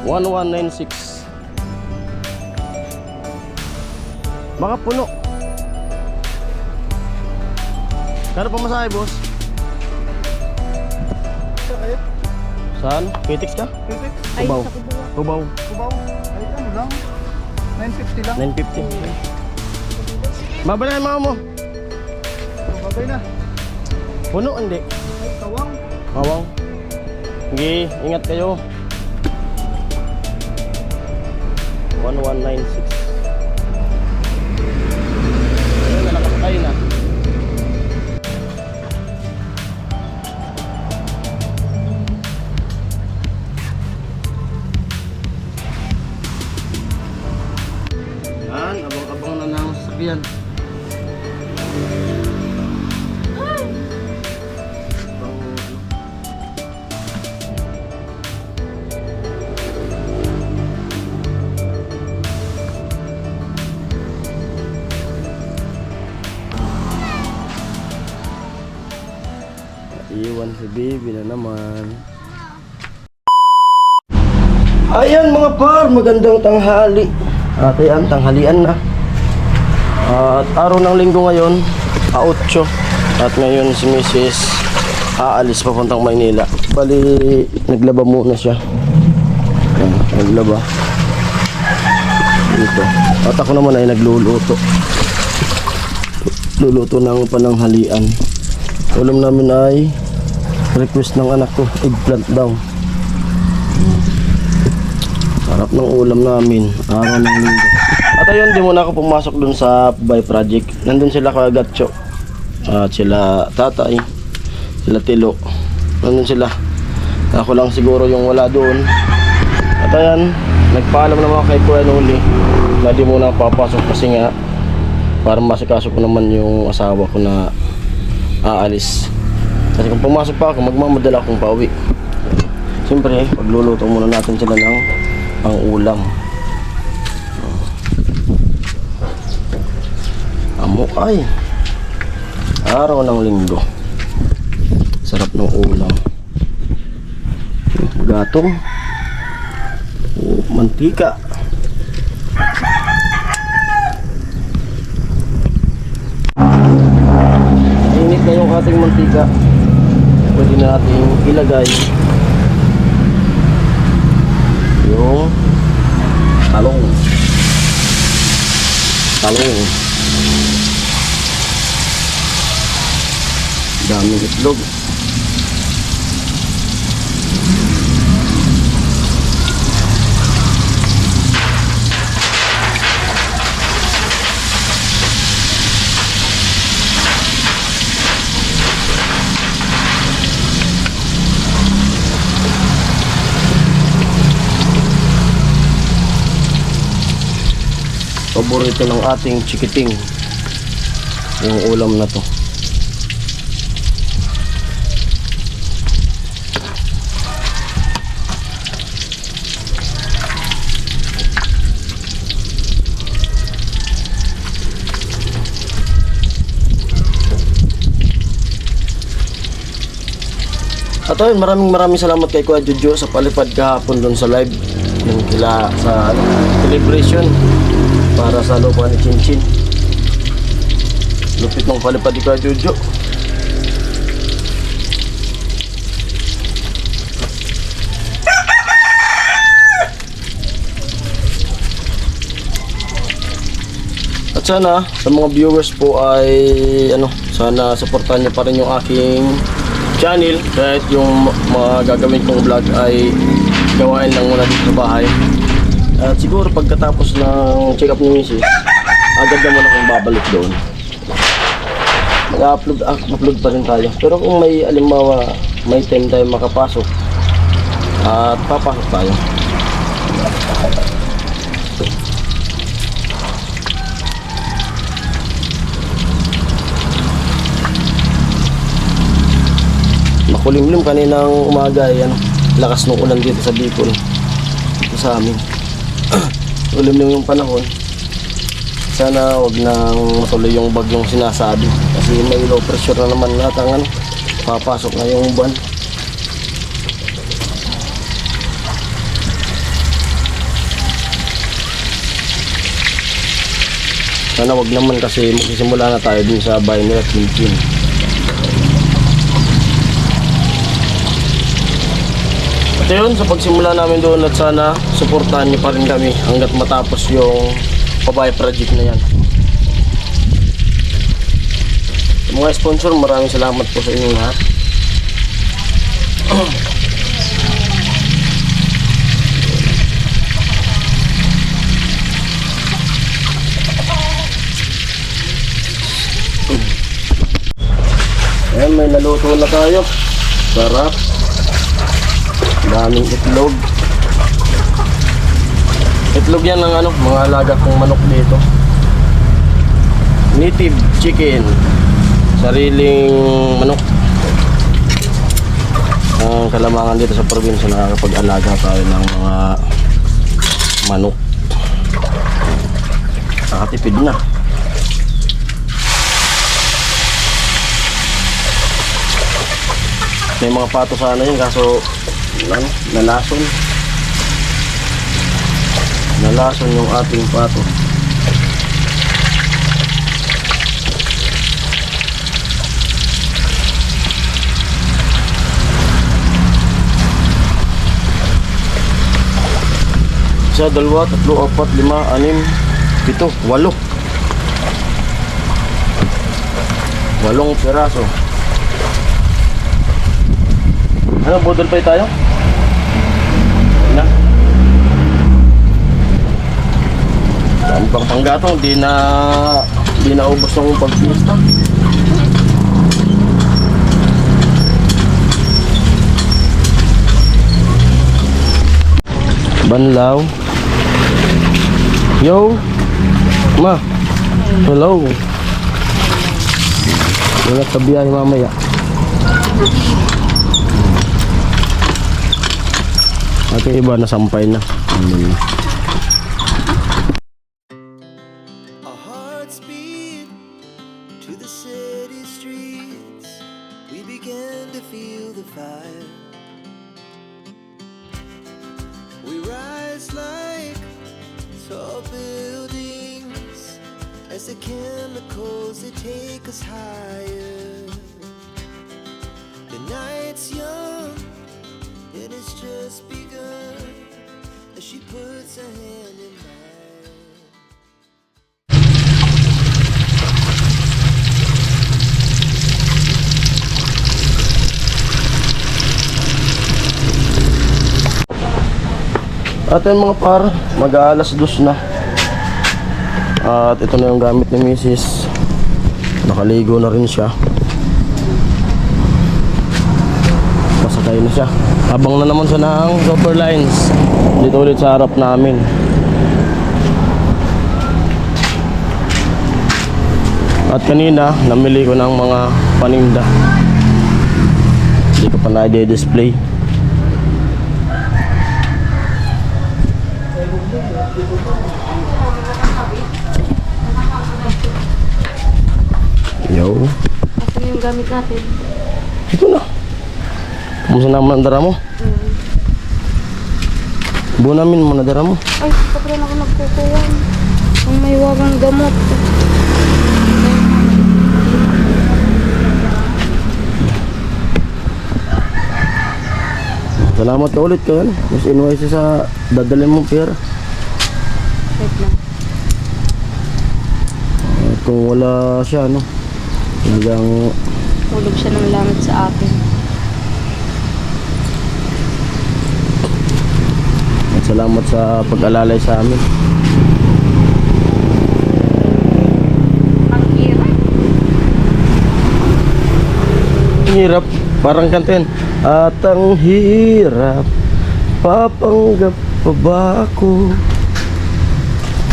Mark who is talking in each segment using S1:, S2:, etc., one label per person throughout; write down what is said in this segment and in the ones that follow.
S1: 1196. Baka puno. Kano pa masahe, boss? Saan? Pitix ka?
S2: Pitik?
S3: Ay,
S1: Kubaw.
S3: sa Kubaw.
S1: Kubaw.
S2: Kubaw? Ay, ano lang? 950 lang.
S1: 950. Babala yung mga mo.
S2: Babay na.
S1: Puno, hindi.
S2: Ay, tawang.
S1: Mawang. Sige, ingat kayo. 1196. Ayun na, nakasakay na. Yan, abang-abang na ng sasakyan. Iwan si baby na naman. Ayan mga par, magandang tanghali. At ayan, tanghalian na. At araw ng linggo ngayon, 8. At ngayon si Mrs. aalis papuntang Maynila. Bali, naglaba muna siya. Ayan, naglaba. Dito. At ako naman ay nagluluto. Luluto ng pananghalian. Ulam namin ay request ng anak ko, eggplant daw. Sarap ng ulam namin, araw ng linggo. At ayun, di muna ako pumasok dun sa buy project. Nandun sila Kuya Gatcho, at sila tatay, sila Tilo. Nandun sila. Ako lang siguro yung wala doon. At ayan, nagpaalam naman kay Kuya Noli na di muna papasok kasi nga para masikaso ko naman yung asawa ko na aalis. Kasi kung pumasok pa ako, magmamadala akong pauwi. Siyempre, pagluluto muna natin sila ng pang-ulam. Amukay. Araw ng linggo. Sarap ng ulam. Gatong. Mantika. Init na yung ating mantika. Pwede natin ilagay yung talong. Daming itlog. Paborito ng ating chikiting yung ulam na to. At ayun, maraming salamat kay Kuya Jojo sa palipad kahapon doon sa live yung kila sa celebration para sa lupa ni Chinchin. Lupit ng palipad ni Kuya Jojo. At sana sa mga viewers po ay sana suportahan niyo pa rin yung aking channel kahit yung mga gagawin kong vlog ay gawain lang muna dito sa bahay. At siguro pagkatapos ng check up ni Mrs. agad naman akong babalik doon. Mag-upload pa rin tayo. Pero kung may alimbawa may time tayo makapasok at papasok tayo. Makulimlim kaninang umaga ay lakas ng ulan dito sa Bicol, dito sa amin. Ulimlim yung panahon. Sana wag nang matuloy yung bagyong sinasabi kasi may low pressure na naman natangan papasok na yung buwan. Sana wag naman kasi magsisimula na tayo dun sa bahay nila Chin. At yun, sa pagsimula namin doon at sana suportahan niyo pa rin kami hanggat matapos yung Pabaya project na yan. Mga sponsor, maraming salamat po sa inyong lahat. Ayan, may naluto na tayo. Sarap. Daming itlog. Itlog yan ng ano, mga alaga kong manok dito. Native chicken. Sariling manok. Ang kalamangan dito sa probinsya, nakakapag-alaga tayo ng mga manok. Nakatipid na. May mga pato sana yun kaso ano, nalason. Nalason yung ating pato. Isa, dalawa, tatlo, apat, lima, anim, pito, walo. 8 piraso. Ano, budol pa tayo? Na. Saan pang panggatong, di na ubos ng pagpista. Banlaw. Yo. Ma. Hello. Ingat sa biyahe mamaya. At yung iba nasampay na.
S3: Our hearts beat to the city streets. We began to feel the fire. We rise like tall buildings as the chemicals they take us higher. The night's young and it's just begun as she puts her hand in mine.
S1: At yun mga par, mag-aalas 2 na. At ito na yung gamit ni Mrs. Nakaligo na rin siya. Pasakay na siya. Habang na naman siya ng super lines. Dito ulit sa harap namin. At kanina, namili ko ng mga paninda. Hindi ko pa na-display. Yo.
S4: Asan yung gamit natin?
S1: Ito na. Kumusta naman ang dara mo? Bunamin mo na dara mo.
S4: Ay, kapag ako nagkukuhan. Ang may wagang gamot.
S1: Salamat ka ulit ka. Mas invoice sa dadalhin mong pera.
S4: Wait lang.
S1: At kung wala siya, no? Hanggang
S4: Tulog siya ng langit sa akin.
S1: at salamat sa pag-alalay sa amin.
S4: Ang hirap.
S1: Ang hirap, parang kantin. At ang hirap, papanggap pa ba ako?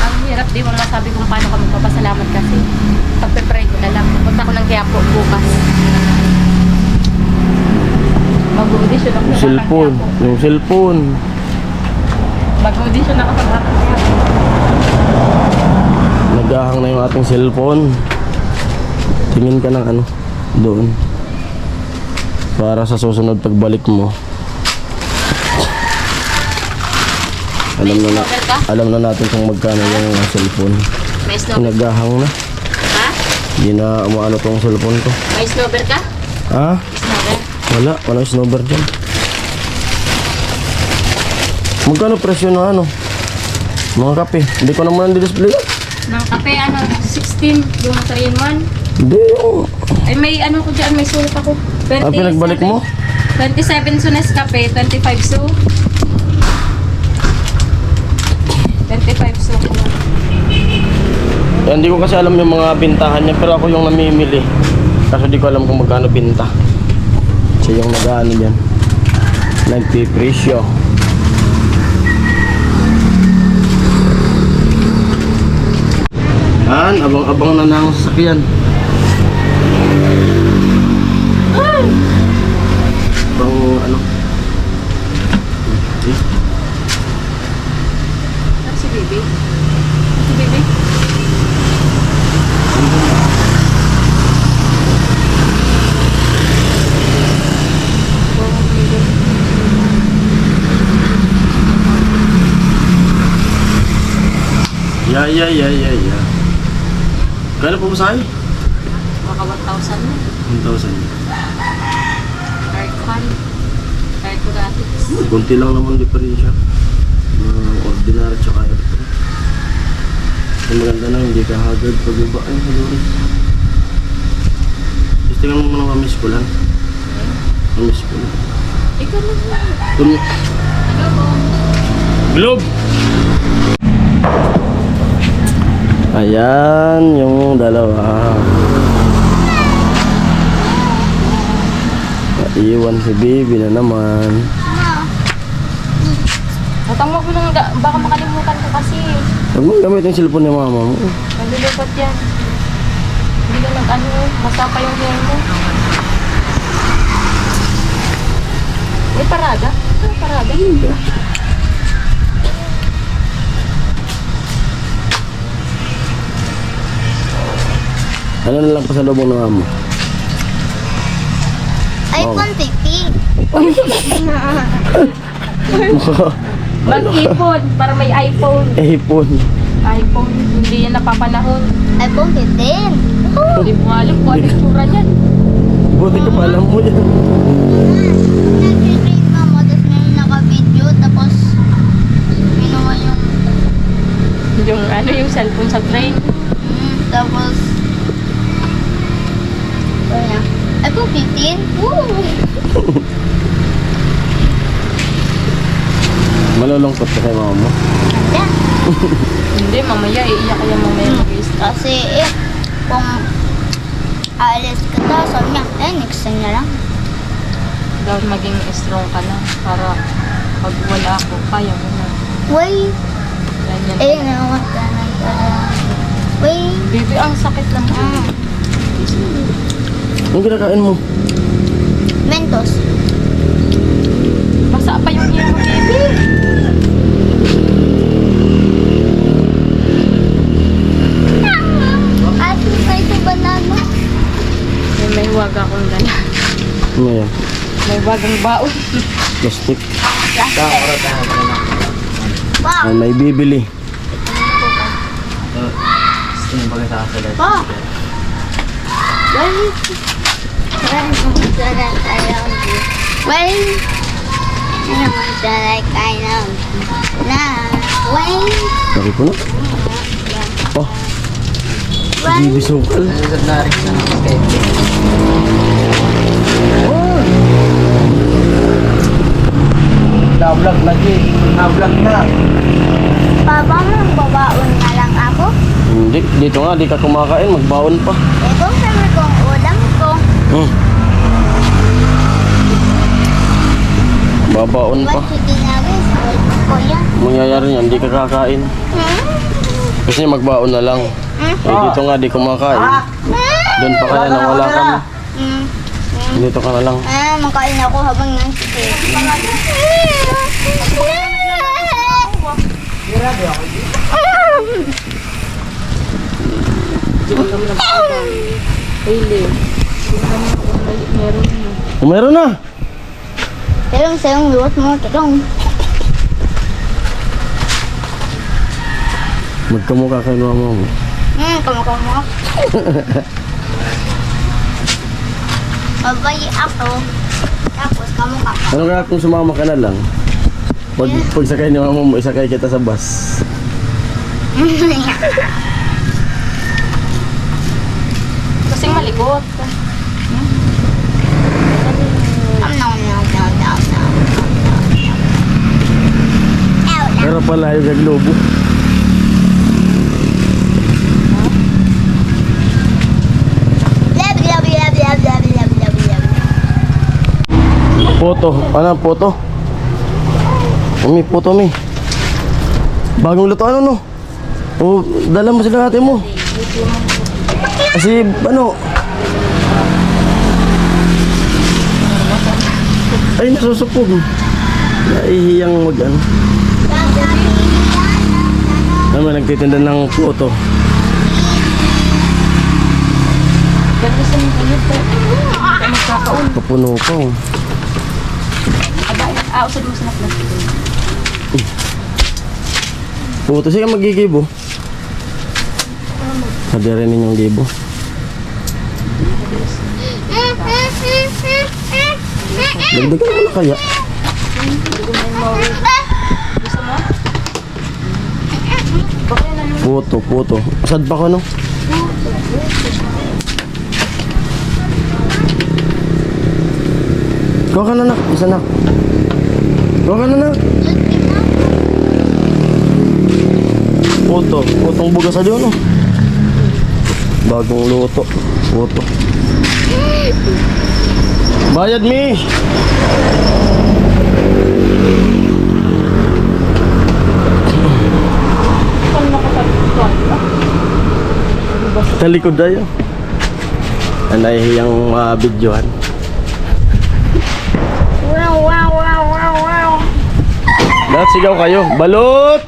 S4: Ang hirap, di mo masabi kung paano ka magpapasalamat kasi. Pagpe-pray ko na lang. Pupunta ko ng Quiapo bukas. Mag-audition ako
S1: Yung
S4: sa
S1: cellphone,
S4: Quiapo.
S1: yung cellphone.
S4: Mag-audition ako sa Quiapo.
S1: Nagahang na yung ating cellphone. Tingin ka ng ano, doon. Para sa susunod pagbalik mo. Alam na natin kung magkano yung cellphone.
S4: May snowber.
S1: Nagahang na.
S4: Ha?
S1: Hindi na umaano tong cellphone ko.
S4: May snowber ka?
S1: Ha?
S4: Snowber?
S1: Wala. Walang snowber dyan. Magkano presyo na ano? Mga kape. Hindi ko naman di-display yan.
S4: Ng kape, 16. Yung 3 in 1.
S1: Hindi. Oh.
S4: Ay, may ano ko dyan. May sulit ako. 27.
S1: Pinagbalik mo?
S4: 27 so Nescafe. 25 so. 25 so.
S1: Yan, hindi ko kasi alam yung mga bintahan niya, pero ako yung namimili. Kasi di ko alam kung magkano binta. Siya yung nag-ano dyan. Nagpipresyo. Yan, abang-abang na ng sasakyan. Abang ano? Okay.
S4: Si Bibi. Si Bibi.
S1: Yeah. Kaya po masahe?
S4: Maka 1,000 na.
S1: 1,000.
S4: Aircon. Aircon gratis.
S1: Kunti lang naman diferensya. Ordinary tsaka aircon. Ang maganda na, hindi ka haggard pag iba. Ay, halores. Just tingnan mo muna kamiss ko lang. Kamiss ko lang.
S4: Ikaw lang lang.
S1: Globe!
S4: Ano po?
S1: Globe! Ayan, yung dalawa. Iwan si baby na naman.
S4: Matang mo lang, baka makalimutan ko kasi.
S1: Huwag mong gamit yung cellphone ni mama mo.
S4: Nalilipat yan. Hindi ka nag-ano, basta pa yung hair mo. May parada? May parada? Hindi.
S1: Ano na lang pasalubong ng mama?
S5: iPhone 50.
S4: Mag-ipon, para may iPhone.
S1: iPhone.
S4: iPhone, hindi yan napapanahon.
S5: iPhone 15.
S4: Hindi mo alam kung ano yung tsura niyan.
S1: Buti ka pa alam mo yan.
S5: Nag-trade mama, tapos may naka-video, tapos ginawa yung
S4: Yung ano, yung cellphone sa train.
S5: tapos wala. iPhone 15? Woo!
S1: Malulungkot ka kay mama mo.
S5: Yeah.
S4: Hindi, mamaya, iiyak ka yan mamaya mag-i-start.
S5: Kasi kung aalis ka daw, sabi niya, next time na lang.
S4: Dapat maging strong ka na para pag wala ako, kaya mo na.
S5: Way,
S4: Yan.
S5: naman ka na talaga. Way,
S4: Baby, ang sakit lang.
S1: Anong kinakain mo?
S5: Mentos.
S4: Basa pa yung hair mo, baby.
S5: Ate, pa ito banana.
S4: May huwag akong gana.
S1: Ano yan?
S4: May huwagang baon.
S1: Plastic.
S5: Wow.
S1: May bibili.
S5: Pa. When
S1: Laki po na. Oh, bibisukal. Na-vlog lagi. Na-vlog na.
S5: Papa mo, babaon na lang ako.
S1: Hindi, dito nga, di ka kumakain, magbaon pa.
S5: Ito sabi kong ulam ko.
S1: Babaon pa.
S5: Ba't sige namin sa ko yan?
S1: Mangyayari yan, di ka kakain. Kasi magbaon na lang. Eh, dito nga, di kumakain. Doon pa kaya nang wala ka mo. Dito ka na lang.
S5: Makain ako habang nansipit.
S4: Really? Meron na.
S1: Meron na.
S5: Terong sayang luwat mo, terong.
S1: Magkamukha kay mama mo.
S5: Kamu. Babay ako. Tapos kamu ka.
S1: Ano kaya kung sumama ka na lang? Pag sakay ni mama mo, isakay kita sa bus.
S4: Kasing maligot.
S1: Pero pala yung gaglobo. Photo. Ano ang photo? May photo mi. Bagong luto ano no? O dala mo sila ate mo. Kasi ano? Ay nasusupog. Naihiyang mag ano. Naman nagtitinda ng photo.
S4: Ganda sa mga ganito. Magkakaon.
S1: Kapuno pa oh.
S4: Usad mo sa plastic.
S1: Photo siya magigibo. Sabi rin ninyong gibo. Dagdagan mo na kaya.
S4: Gusto mo? Bakit na yung
S1: Photo. Sad pa ko no? Gawa ka na nak, isa nak. Gawa ka na nak. Putong bugas sa diyon no? Bagong luto. Puto. Bayad mi. Talikod tayo. Anahiyang videohan. Dapat sigaw kayo. Balot!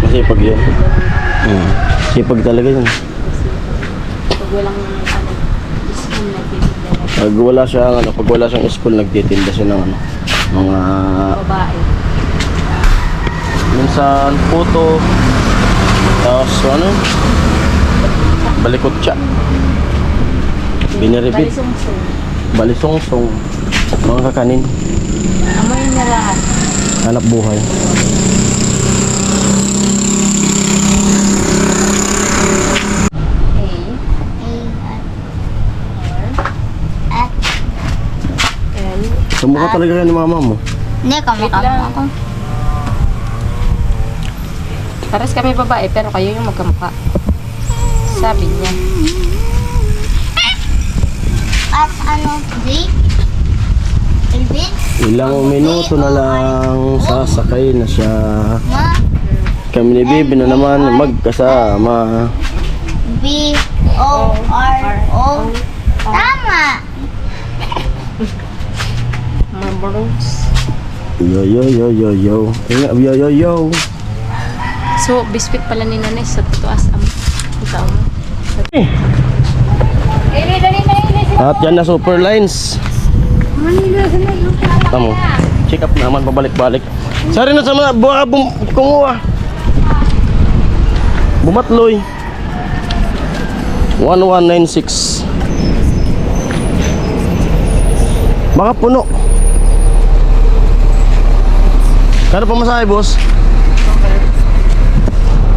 S1: Masipag yun. Sipag talaga yun.
S4: pag walang school na titignan
S1: Pag wala siyang school, nagtitinda siya ng mga
S4: babae.
S1: minsan puto, tapos balikot siya, biniribid,
S4: Balisungsong.
S1: balisongsong, mga kakanin,
S4: Amoy na lahat.
S1: hanap buhay. Sumukha talaga kayo ni mama mo.
S5: Hindi, kamukha ako.
S4: Pares kami babae pero kayo yung magkamukha. Sabi niya.
S5: At ano, D? Elvin?
S1: Ilang minuto na lang sasakay na siya.
S5: Ma?
S1: Kami ni Bibi na naman magkasama.
S5: B-O-R-O. Tama!
S4: Marbles.
S1: Yo yo yo yo yo. Yo yo yo.
S4: So, biscuit pala ni Nanay sa tutuas am. Ikaw mo.
S1: At yan na super lines. Tamo. Check up naman pabalik-balik. Sari na sa mga buha kumuha. Bumatloy. 1196. Baka puno. Kano pa masahe, boss?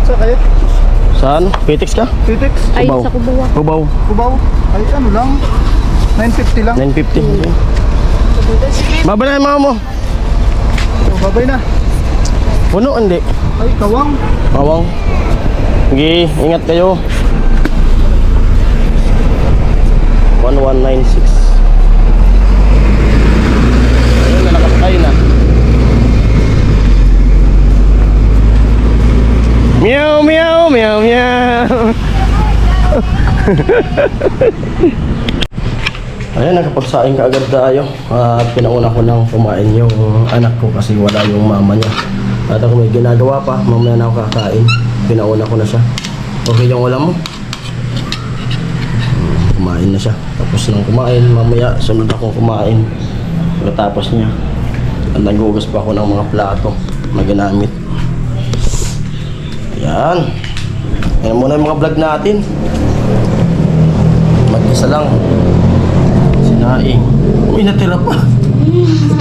S2: Saan kayo?
S1: Saan? Pitix ka?
S2: Titix?
S4: Ay,
S1: Kubaw.
S4: sa Kubawa.
S1: Kubaw.
S2: Kubaw? Ay, ano lang? 950 lang.
S1: 950. Baba na yung mga mo.
S2: Oh, babay na.
S1: Puno, hindi.
S2: Ay, kawang.
S1: Mawang. Sige, ingat kayo. 1196. Ayun, nalakas tayo na. Meow, meow, meow, meow. Ayan, nakapagsaing ka agad tayo. At pinauna ko nang kumain yung anak ko kasi wala yung mama niya. At ako may ginagawa pa, mamaya na ako kakain. Pinauna ko na siya. Okay yung ulam mo? Kumain na siya. Tapos nang kumain, mamaya sunod akong kumain. Pagkatapos niya, nagugas pa ako ng mga plato na ginamit. Ayan. Ayan muna yung mga vlog natin. Mag-isa lang. Sinaing. Uy, natira pa.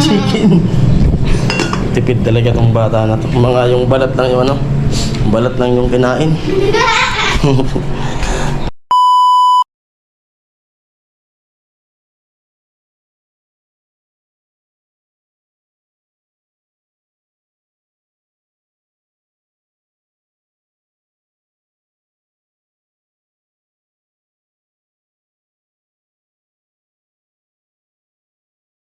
S1: Chicken. Tipid talaga tong bata na to. Mga yung balat lang yung ano. Balat lang yung kinain.